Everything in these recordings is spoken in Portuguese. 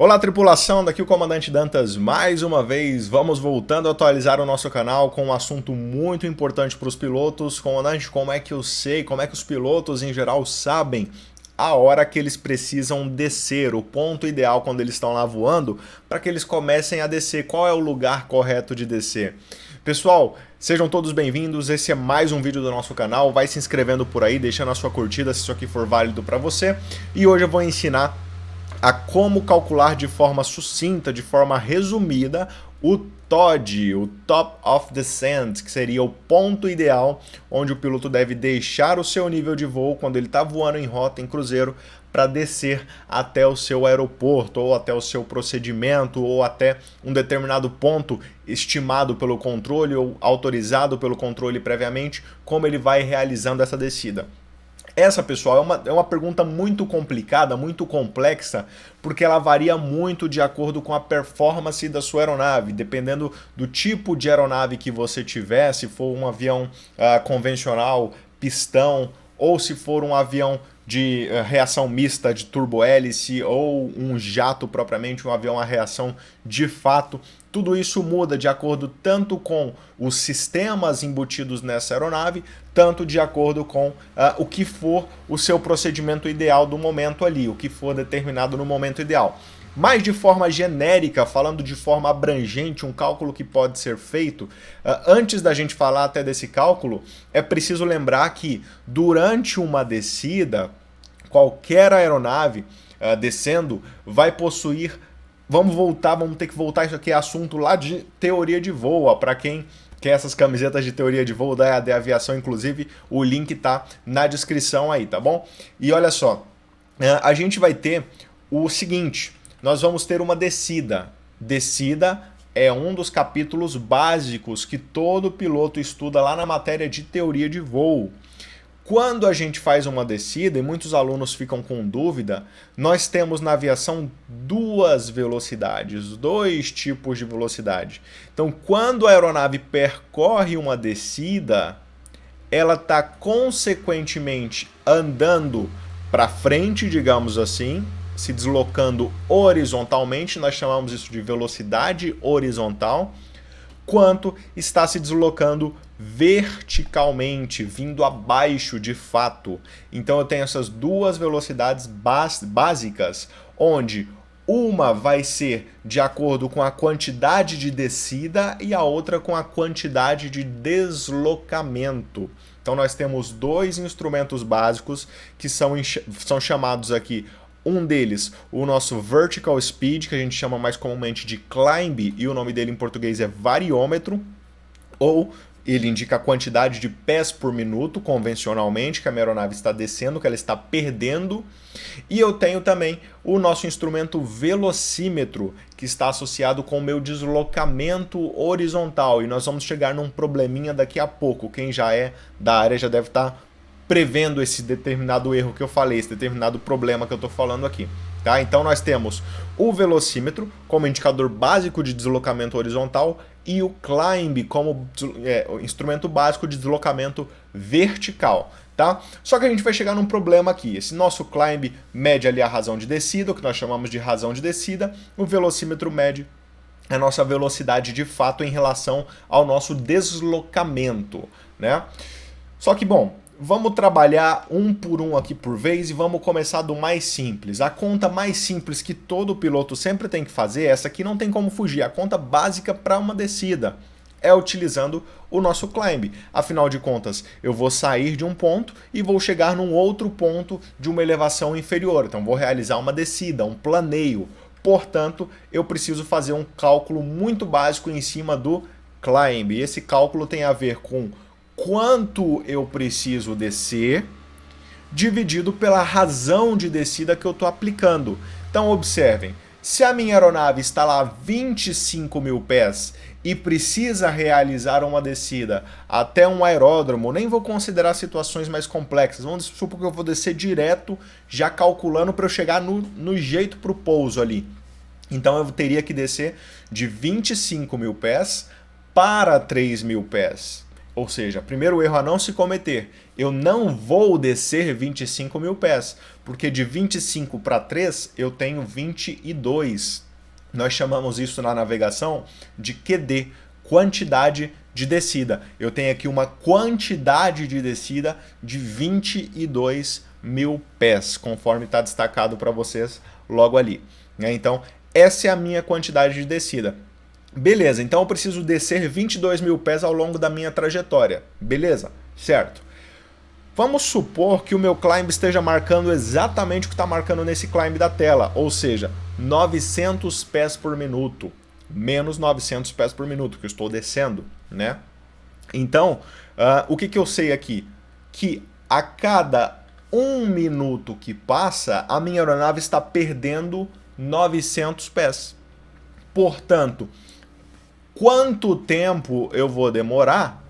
Olá, tripulação, daqui o Comandante Dantas mais uma vez. Vamos voltando a atualizar o nosso canal com um assunto muito importante para os pilotos. Comandante, como é que eu sei, como é que os pilotos em geral sabem a hora que eles precisam descer, o ponto ideal quando eles estão lá voando, para que eles comecem a descer? Qual é o lugar correto de descer? Pessoal, sejam todos bem-vindos, esse é mais um vídeo do nosso canal. Vai se inscrevendo por aí, deixando a sua curtida se isso aqui for válido para você. E hoje eu vou ensinar a como calcular de forma sucinta, de forma resumida, o TOD, o Top of Descent, que seria o ponto ideal onde o piloto deve deixar o seu nível de voo quando ele está voando em rota, em cruzeiro, para descer até o seu aeroporto, ou até o seu procedimento, ou até um determinado ponto estimado pelo controle ou autorizado pelo controle previamente, como ele vai realizando essa descida. Essa, pessoal, é uma pergunta muito complicada, muito complexa, porque ela varia muito de acordo com a performance da sua aeronave, dependendo do tipo de aeronave que você tiver, se for um avião convencional, pistão, ou se for um avião de reação mista de turbo-hélice ou um jato propriamente, um avião a reação de fato. Tudo isso muda de acordo tanto com os sistemas embutidos nessa aeronave, tanto de acordo com o que for o seu procedimento ideal do momento ali, o que for determinado no momento ideal. Mas de forma genérica, falando de forma abrangente, um cálculo que pode ser feito, antes da gente falar até desse cálculo, é preciso lembrar que durante uma descida, qualquer aeronave descendo vai possuir. Vamos ter que voltar, isso aqui é assunto lá de teoria de voo, para quem quer essas camisetas de teoria de voo da aviação, inclusive o link tá na descrição aí, tá bom? E olha só, a gente vai ter o seguinte, nós vamos ter uma descida. Descida é um dos capítulos básicos que todo piloto estuda lá na matéria de teoria de voo. Quando a gente faz uma descida, e muitos alunos ficam com dúvida, nós temos na aviação duas velocidades, dois tipos de velocidade. Então, quando a aeronave percorre uma descida, ela está consequentemente andando para frente, digamos assim, se deslocando horizontalmente, nós chamamos isso de velocidade horizontal, quanto está se deslocando verticalmente, vindo abaixo de fato. Então eu tenho essas duas velocidades básicas, onde uma vai ser de acordo com a quantidade de descida e a outra com a quantidade de deslocamento. Então nós temos dois instrumentos básicos que são chamados aqui. Um deles, o nosso Vertical Speed, que a gente chama mais comumente de Climb, e o nome dele em português é variômetro, ou ele indica a quantidade de pés por minuto, convencionalmente, que a minha aeronave está descendo, que ela está perdendo. E eu tenho também o nosso instrumento velocímetro, que está associado com o meu deslocamento horizontal. E nós vamos chegar num probleminha daqui a pouco. Quem já é da área já deve estar prevendo esse determinado erro que eu falei, esse determinado problema que eu estou falando aqui. Tá? Então nós temos o velocímetro como indicador básico de deslocamento horizontal e o climb como instrumento básico de deslocamento vertical. Tá? Só que a gente vai chegar num problema aqui. Esse nosso climb mede ali a razão de descida, o que nós chamamos de razão de descida, o velocímetro mede a nossa velocidade de fato em relação ao nosso deslocamento. Né? Só que, bom, vamos trabalhar um por um aqui por vez e vamos começar do mais simples. A conta mais simples que todo piloto sempre tem que fazer, essa aqui não tem como fugir, a conta básica para uma descida é utilizando o nosso climb. Afinal de contas, eu vou sair de um ponto e vou chegar num outro ponto de uma elevação inferior. Então vou realizar uma descida, um planeio. Portanto, eu preciso fazer um cálculo muito básico em cima do climb. E esse cálculo tem a ver com quanto eu preciso descer, dividido pela razão de descida que eu estou aplicando. Então observem, se a minha aeronave está lá a 25 mil pés e precisa realizar uma descida até um aeródromo, nem vou considerar situações mais complexas, vamos supor que eu vou descer direto, já calculando para eu chegar no jeito para o pouso ali. Então eu teria que descer de 25 mil pés para 3 mil pés. Ou seja, primeiro erro a não se cometer. Eu não vou descer 25 mil pés, porque de 25 para 3 eu tenho 22. Nós chamamos isso na navegação de QD, quantidade de descida. Eu tenho aqui uma quantidade de descida de 22 mil pés, conforme está destacado para vocês logo ali. Então, essa é a minha quantidade de descida. Beleza, então eu preciso descer 22 mil pés ao longo da minha trajetória. Beleza, certo. Vamos supor que o meu climb esteja marcando exatamente o que está marcando nesse climb da tela, ou seja, 900 pés por minuto, menos 900 pés por minuto que eu estou descendo, né? Então, o que eu sei aqui? Que a cada 1 minuto que passa, a minha aeronave está perdendo 900 pés. Portanto, quanto tempo eu vou demorar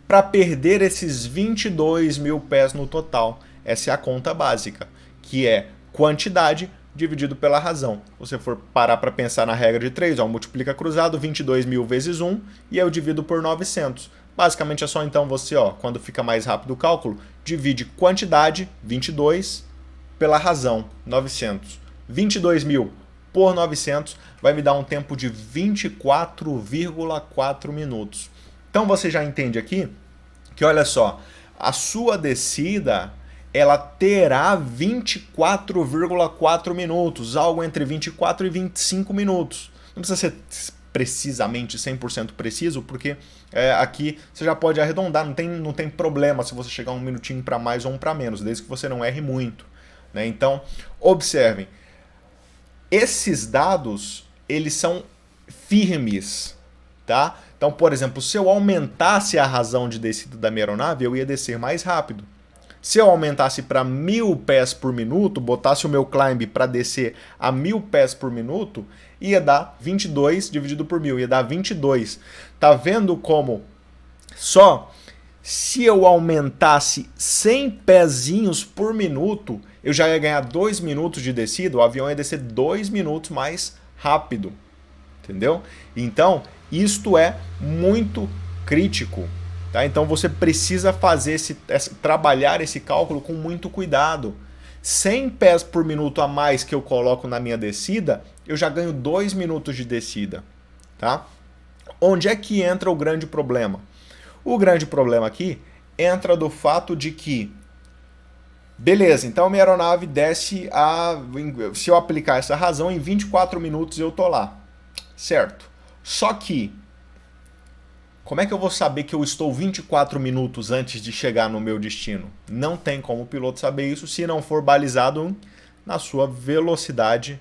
para perder esses 22 mil pés no total? Essa é a conta básica, que é quantidade dividido pela razão. Se você for parar para pensar na regra de 3, multiplica cruzado, 22 mil vezes 1, e eu divido por 900. Basicamente é só então você, quando fica mais rápido o cálculo, divide quantidade, 22, pela razão, 900. 22 mil por 900 vai me dar um tempo de 24,4 minutos. Então você já entende aqui que, olha só, a sua descida ela terá 24,4 minutos, algo entre 24 e 25 minutos. Não precisa ser precisamente 100% preciso, porque aqui você já pode arredondar, não tem problema se você chegar um minutinho para mais ou um para menos, desde que você não erre muito, né? Então, observem, esses dados, eles são firmes, tá? Então, por exemplo, se eu aumentasse a razão de descida da minha aeronave, eu ia descer mais rápido. Se eu aumentasse para 1000 pés por minuto, botasse o meu climb para descer a 1000 pés por minuto, ia dar 22 dividido por 1000, ia dar 22. Tá vendo como só se eu aumentasse 100 pezinhos por minuto, eu já ia ganhar 2 minutos de descida, o avião ia descer 2 minutos mais rápido. Entendeu? Então, isto é muito crítico. Tá? Então você precisa fazer trabalhar esse cálculo com muito cuidado. 100 pés por minuto a mais que eu coloco na minha descida, eu já ganho 2 minutos de descida. Tá? Onde é que entra o grande problema? O grande problema aqui entra do fato de que, beleza, então minha aeronave desce se eu aplicar essa razão, em 24 minutos eu tô lá. Certo. Só que, como é que eu vou saber que eu estou 24 minutos antes de chegar no meu destino? Não tem como o piloto saber isso se não for balizado na sua velocidade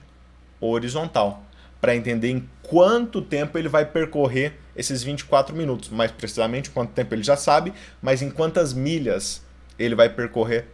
horizontal, para entender em quanto tempo ele vai percorrer esses 24 minutos. Mais precisamente, quanto tempo ele já sabe, mas em quantas milhas ele vai percorrer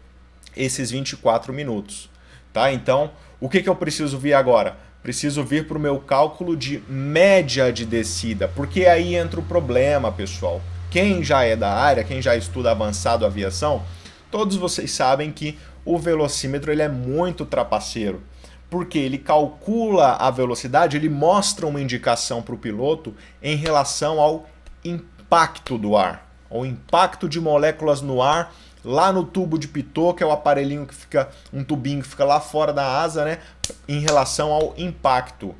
esses 24 minutos. Tá? Então, o que eu preciso ver agora? Preciso vir para o meu cálculo de média de descida, porque aí entra o problema, pessoal. Quem já é da área, quem já estuda avançado aviação, todos vocês sabem que o velocímetro ele é muito trapaceiro, porque ele calcula a velocidade, ele mostra uma indicação para o piloto em relação ao impacto do ar, ao impacto de moléculas no ar, lá no tubo de pitot, que é o aparelhinho que fica, um tubinho que fica lá fora da asa, né, em relação ao impacto.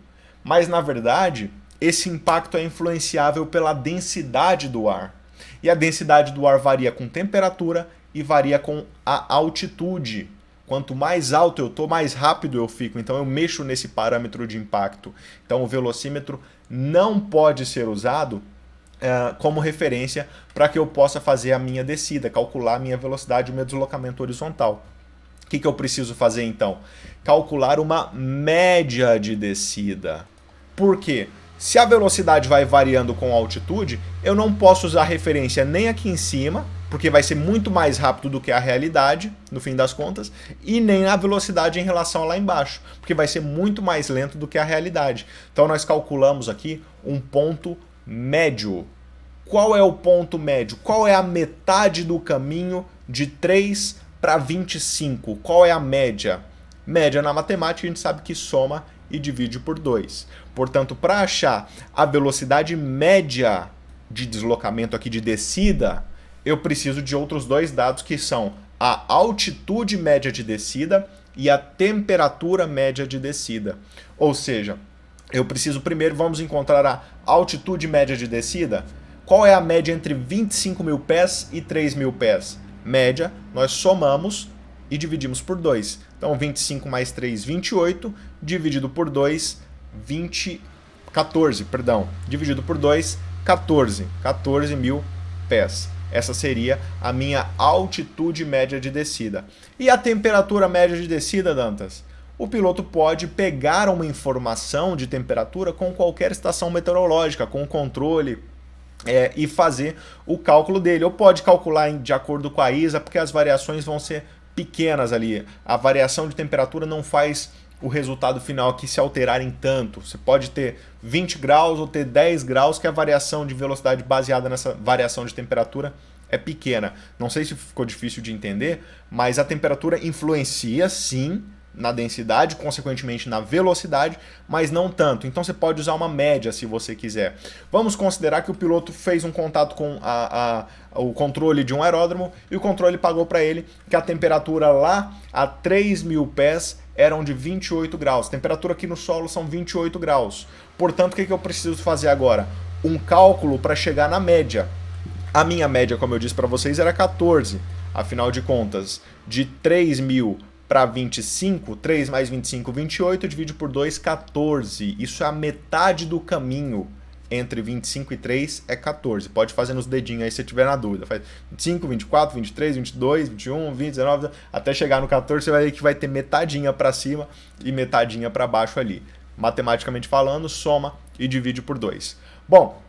Mas na verdade, esse impacto é influenciável pela densidade do ar. E a densidade do ar varia com temperatura e varia com a altitude. Quanto mais alto eu estou, mais rápido eu fico. Então eu mexo nesse parâmetro de impacto. Então o velocímetro não pode ser usado como referência para que eu possa fazer a minha descida, calcular a minha velocidade e o meu deslocamento horizontal. O que eu preciso fazer então? Calcular uma média de descida. Por quê? Se a velocidade vai variando com a altitude, eu não posso usar referência nem aqui em cima, porque vai ser muito mais rápido do que a realidade, no fim das contas, e nem a velocidade em relação a lá embaixo, porque vai ser muito mais lento do que a realidade. Então nós calculamos aqui um ponto médio. Qual é o ponto médio? Qual é a metade do caminho de 3 para 25? Qual é a média? Média na matemática a gente sabe que soma e divide por 2. Portanto, para achar a velocidade média de deslocamento aqui de descida, eu preciso de outros dois dados que são a altitude média de descida e a temperatura média de descida. Ou seja, eu preciso primeiro, vamos encontrar a altitude média de descida. Qual é a média entre 25 mil pés e 3 mil pés? Média, nós somamos e dividimos por 2. Então, 25 mais 3, 28, dividido por 2, 14, perdão. Dividido por 2, 14 mil pés. Essa seria a minha altitude média de descida. E a temperatura média de descida, Dantas? O piloto pode pegar uma informação de temperatura com qualquer estação meteorológica, com o controle, e fazer o cálculo dele. Ou pode calcular de acordo com a ISA, porque as variações vão ser pequenas ali. A variação de temperatura não faz o resultado final aqui se alterar em tanto. Você pode ter 20 graus ou ter 10 graus, que a variação de velocidade baseada nessa variação de temperatura é pequena. Não sei se ficou difícil de entender, mas a temperatura influencia sim na densidade, consequentemente na velocidade, mas não tanto. Então você pode usar uma média se você quiser. Vamos considerar que o piloto fez um contato com o controle de um aeródromo e o controle pagou para ele que a temperatura lá a 3 mil pés eram de 28 graus. A temperatura aqui no solo são 28 graus. Portanto, o que eu preciso fazer agora? Um cálculo para chegar na média. A minha média, como eu disse para vocês, era 14. Afinal de contas, de 3 mil para 25, 3 mais 25, 28, divide por 2, 14. Isso é a metade do caminho entre 25 e 3 é 14. Pode fazer nos dedinhos aí se você tiver na dúvida. Faz 25, 24, 23, 22, 21, 20, 19, até chegar no 14 você vai ver que vai ter metadinha para cima e metadinha para baixo ali. Matematicamente falando, soma e divide por 2. Bom,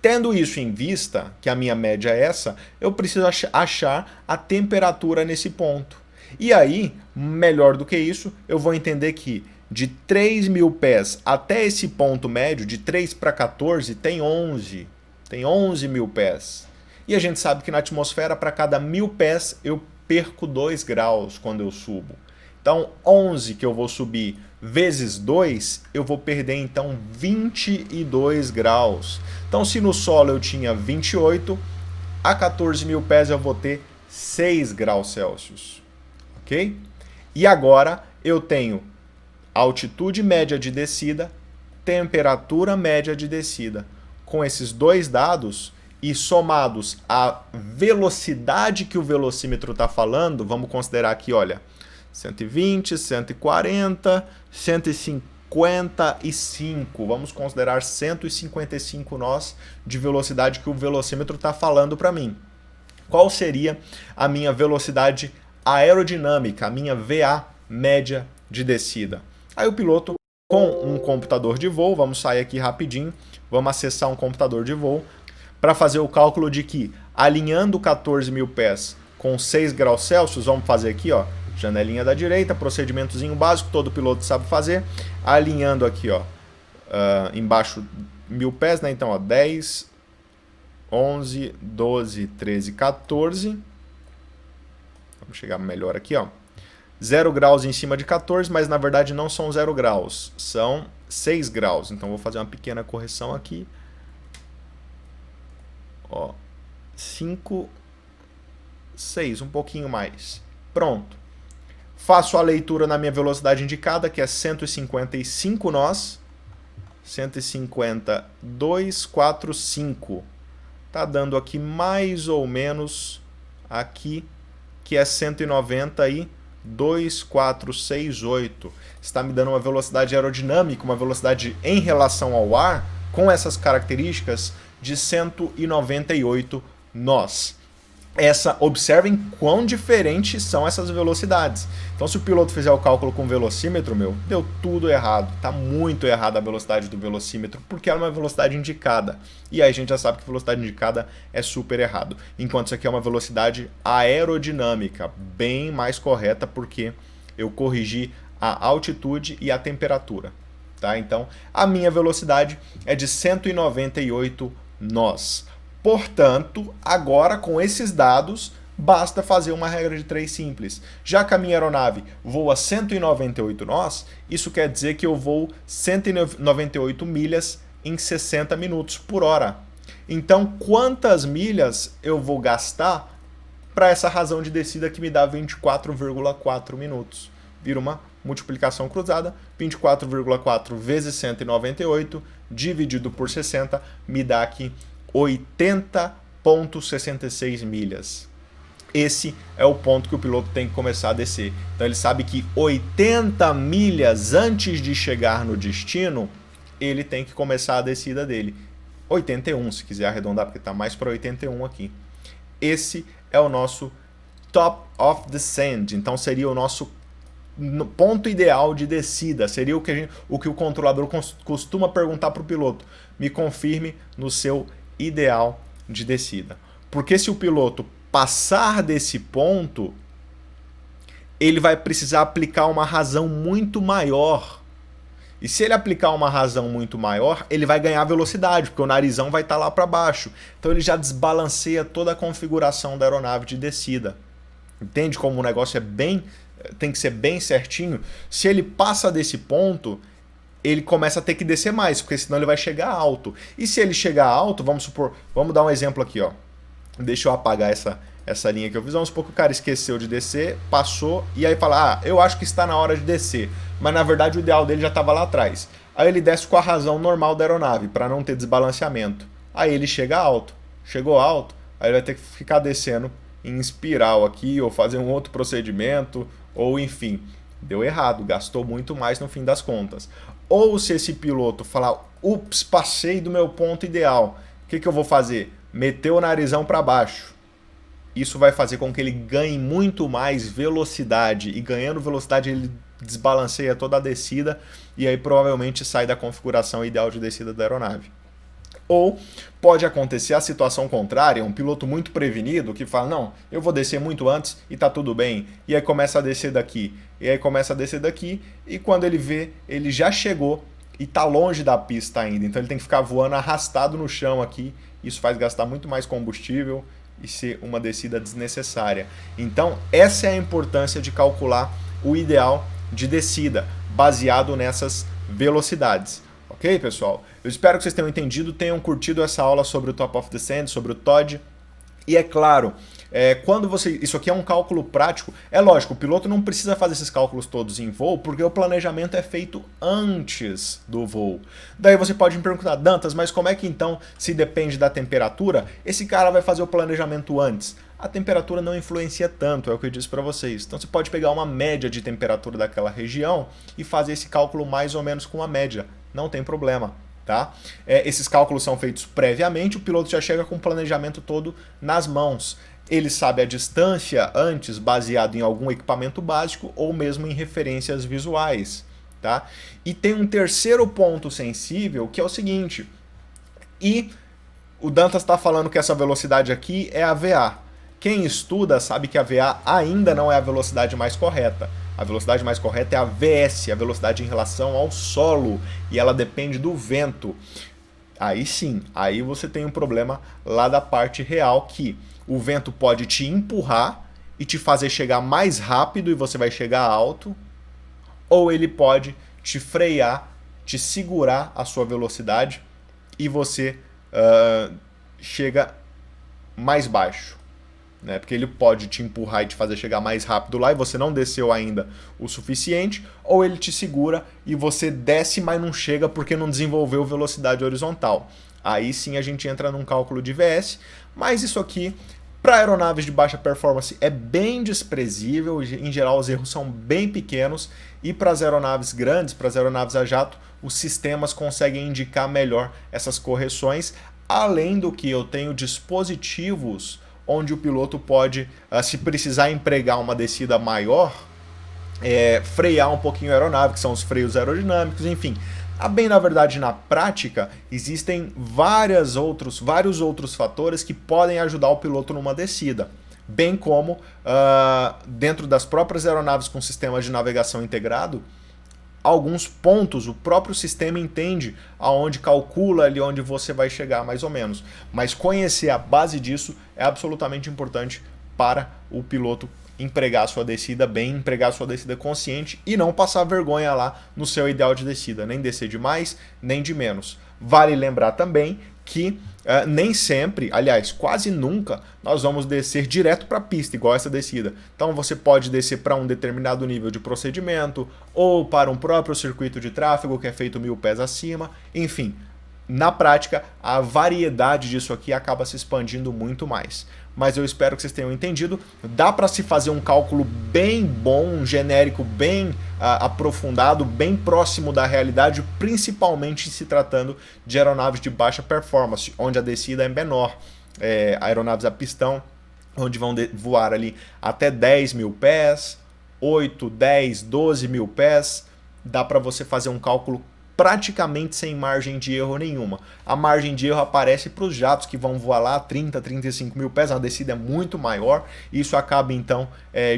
tendo isso em vista, que a minha média é essa, eu preciso achar a temperatura nesse ponto. E aí, melhor do que isso, eu vou entender que de 3 mil pés até esse ponto médio, de 3 para 14, tem 11. Tem 11 mil pés. E a gente sabe que na atmosfera, para cada 1000 pés, eu perco 2 graus quando eu subo. Então, 11 que eu vou subir vezes 2, eu vou perder, então, 22 graus. Então, se no solo eu tinha 28, a 14 mil pés eu vou ter 6 graus Celsius. Ok? E agora eu tenho altitude média de descida, temperatura média de descida. Com esses dois dados e somados à velocidade que o velocímetro está falando, vamos considerar aqui, olha, 120, 140, 155. Vamos considerar 155 nós de velocidade que o velocímetro está falando para mim. Qual seria a minha velocidade aerodinâmica, a minha VA média de descida? Aí o piloto, com um computador de voo, vamos sair aqui rapidinho, vamos acessar um computador de voo para fazer o cálculo de que, alinhando 14 mil pés com 6 graus Celsius, vamos fazer aqui, ó, janelinha da direita, procedimentozinho básico, todo piloto sabe fazer, alinhando aqui, ó, embaixo 1000 pés, né? Então, ó, 10, 11, 12, 13, 14... Vamos chegar melhor aqui, ó. 0 graus em cima de 14, mas na verdade não são 0 graus, são 6 graus. Então vou fazer uma pequena correção aqui. Ó, 5, 6, um pouquinho mais. Pronto. Faço a leitura na minha velocidade indicada, que é 155 nós. 152,45. Tá dando aqui mais ou menos aqui, que é 190,2468. Está me dando uma velocidade aerodinâmica, uma velocidade em relação ao ar, com essas características, de 198 nós. Observem quão diferentes são essas velocidades. Então, se o piloto fizer o cálculo com o velocímetro, deu tudo errado. Está muito errada a velocidade do velocímetro, porque é uma velocidade indicada. E aí a gente já sabe que velocidade indicada é super errado. Enquanto isso aqui é uma velocidade aerodinâmica, bem mais correta, porque eu corrigi a altitude e a temperatura. Tá? Então, a minha velocidade é de 198 nós. Portanto, agora com esses dados, basta fazer uma regra de 3 simples. Já que a minha aeronave voa 198 nós, isso quer dizer que eu vou 198 milhas em 60 minutos por hora. Então, quantas milhas eu vou gastar para essa razão de descida que me dá 24,4 minutos? Vira uma multiplicação cruzada, 24,4 vezes 198 dividido por 60 me dá aqui 80,66 milhas. Esse é o ponto que o piloto tem que começar a descer. Então ele sabe que 80 milhas antes de chegar no destino, ele tem que começar a descida dele. 81, se quiser arredondar, porque está mais para 81 aqui. Esse é o nosso top of descent. Então seria o nosso ponto ideal de descida. Seria o que o controlador costuma perguntar para o piloto. Me confirme no seu ideal de descida. Porque se o piloto passar desse ponto, ele vai precisar aplicar uma razão muito maior. E se ele aplicar uma razão muito maior, ele vai ganhar velocidade, porque o narizão vai estar lá para baixo. Então ele já desbalanceia toda a configuração da aeronave de descida. Entende como o negócio tem que ser bem certinho? Se ele passa desse ponto, ele começa a ter que descer mais, porque senão ele vai chegar alto. E se ele chegar alto, vamos dar um exemplo aqui, ó. Deixa eu apagar essa linha que eu fiz. Vamos supor que o cara esqueceu de descer, passou, e aí fala, eu acho que está na hora de descer. Mas na verdade o ideal dele já estava lá atrás. Aí ele desce com a razão normal da aeronave, para não ter desbalanceamento. Aí ele chega alto. Chegou alto, aí ele vai ter que ficar descendo em espiral aqui, ou fazer um outro procedimento, ou enfim. Deu errado, gastou muito mais no fim das contas. Ou se esse piloto falar, ups, passei do meu ponto ideal, o que eu vou fazer? Meter o narizão para baixo. Isso vai fazer com que ele ganhe muito mais velocidade, e ganhando velocidade ele desbalanceia toda a descida e aí provavelmente sai da configuração ideal de descida da aeronave. Ou pode acontecer a situação contrária, um piloto muito prevenido que fala, não, eu vou descer muito antes e tá tudo bem, e aí começa a descer daqui, e quando ele vê, ele já chegou e tá longe da pista ainda, então ele tem que ficar voando arrastado no chão aqui, isso faz gastar muito mais combustível e ser uma descida desnecessária. Então essa é a importância de calcular o ideal de descida, baseado nessas velocidades. Ok, pessoal? Eu espero que vocês tenham entendido, tenham curtido essa aula sobre o Top of Descent, sobre o TOD. E é claro, quando isso aqui é um cálculo prático, é lógico, o piloto não precisa fazer esses cálculos todos em voo, porque o planejamento é feito antes do voo. Daí você pode me perguntar, Dantas, mas como é que então, se depende da temperatura, esse cara vai fazer o planejamento antes? A temperatura não influencia tanto, é o que eu disse para vocês. Então você pode pegar uma média de temperatura daquela região e fazer esse cálculo mais ou menos com a média. Não tem problema, tá? Esses cálculos são feitos previamente, o piloto já chega com o planejamento todo nas mãos. Ele sabe a distância antes, baseado em algum equipamento básico ou mesmo em referências visuais, tá? E tem um terceiro ponto sensível, que é o seguinte. E o Dantas está falando que essa velocidade aqui é a VA. Quem estuda sabe que a VA ainda não é a velocidade mais correta. A velocidade mais correta é a VS, a velocidade em relação ao solo, e ela depende do vento. Aí sim, aí você tem um problema lá da parte real, que o vento pode te empurrar e te fazer chegar mais rápido e você vai chegar alto, ou ele pode te frear, te segurar a sua velocidade e você chega mais baixo. Porque ele pode te empurrar e te fazer chegar mais rápido lá e você não desceu ainda o suficiente, ou ele te segura e você desce, mas não chega porque não desenvolveu velocidade horizontal. Aí sim a gente entra num cálculo de VS, mas isso aqui, para aeronaves de baixa performance, é bem desprezível, em geral os erros são bem pequenos, e para as aeronaves grandes, para as aeronaves a jato, os sistemas conseguem indicar melhor essas correções, além do que eu tenho dispositivos onde o piloto pode, se precisar empregar uma descida maior, frear um pouquinho a aeronave, que são os freios aerodinâmicos, enfim. Bem, na verdade, na prática, existem vários outros fatores que podem ajudar o piloto numa descida, bem como dentro das próprias aeronaves com sistemas de navegação integrado, alguns pontos, o próprio sistema entende aonde calcula ali onde você vai chegar mais ou menos. Mas conhecer a base disso é absolutamente importante para o piloto empregar a sua descida bem, empregar a sua descida consciente e não passar vergonha lá no seu ideal de descida, nem descer de mais, nem de menos. Vale lembrar também que nem sempre, aliás, quase nunca, nós vamos descer direto para a pista, igual essa descida. Então você pode descer para um determinado nível de procedimento, ou para um próprio circuito de tráfego que é feito 1000 pés acima, enfim. Na prática, a variedade disso aqui acaba se expandindo muito mais. Mas eu espero que vocês tenham entendido. Dá para se fazer um cálculo bem bom, um genérico bem aprofundado, bem próximo da realidade, principalmente se tratando de aeronaves de baixa performance, onde a descida é menor. Aeronaves a pistão, onde vão voar ali até 10.000 pés, 8, 10, 12.000 pés. Dá para você fazer um cálculo praticamente sem margem de erro nenhuma. A margem de erro aparece para os jatos que vão voar lá 30, 35.000 pés, a descida é muito maior, e isso acaba então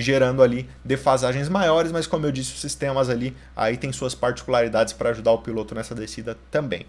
gerando ali defasagens maiores, mas como eu disse, os sistemas ali aí tem suas particularidades para ajudar o piloto nessa descida também.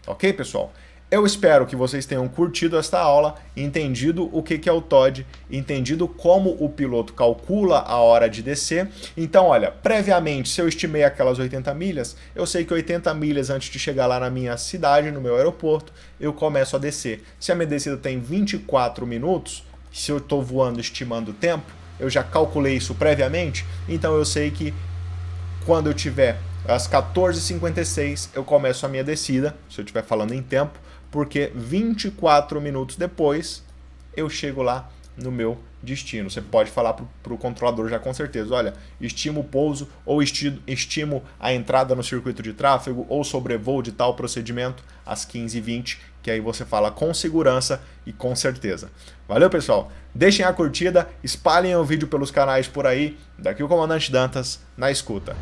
Ok, pessoal? Eu espero que vocês tenham curtido esta aula, entendido o que é o TOD, entendido como o piloto calcula a hora de descer. Então, olha, previamente, se eu estimei aquelas 80 milhas, eu sei que 80 milhas antes de chegar lá na minha cidade, no meu aeroporto, eu começo a descer. Se a minha descida tem 24 minutos, se eu estou voando estimando o tempo, eu já calculei isso previamente, então eu sei que quando eu tiver às 14h56, eu começo a minha descida, se eu estiver falando em tempo, porque 24 minutos depois eu chego lá no meu destino. Você pode falar para o controlador já com certeza, olha, estimo o pouso ou estimo a entrada no circuito de tráfego ou sobrevoo de tal procedimento às 15h20, que aí você fala com segurança e com certeza. Valeu, pessoal? Deixem a curtida, espalhem o vídeo pelos canais por aí. Daqui o Comandante Dantas, na escuta.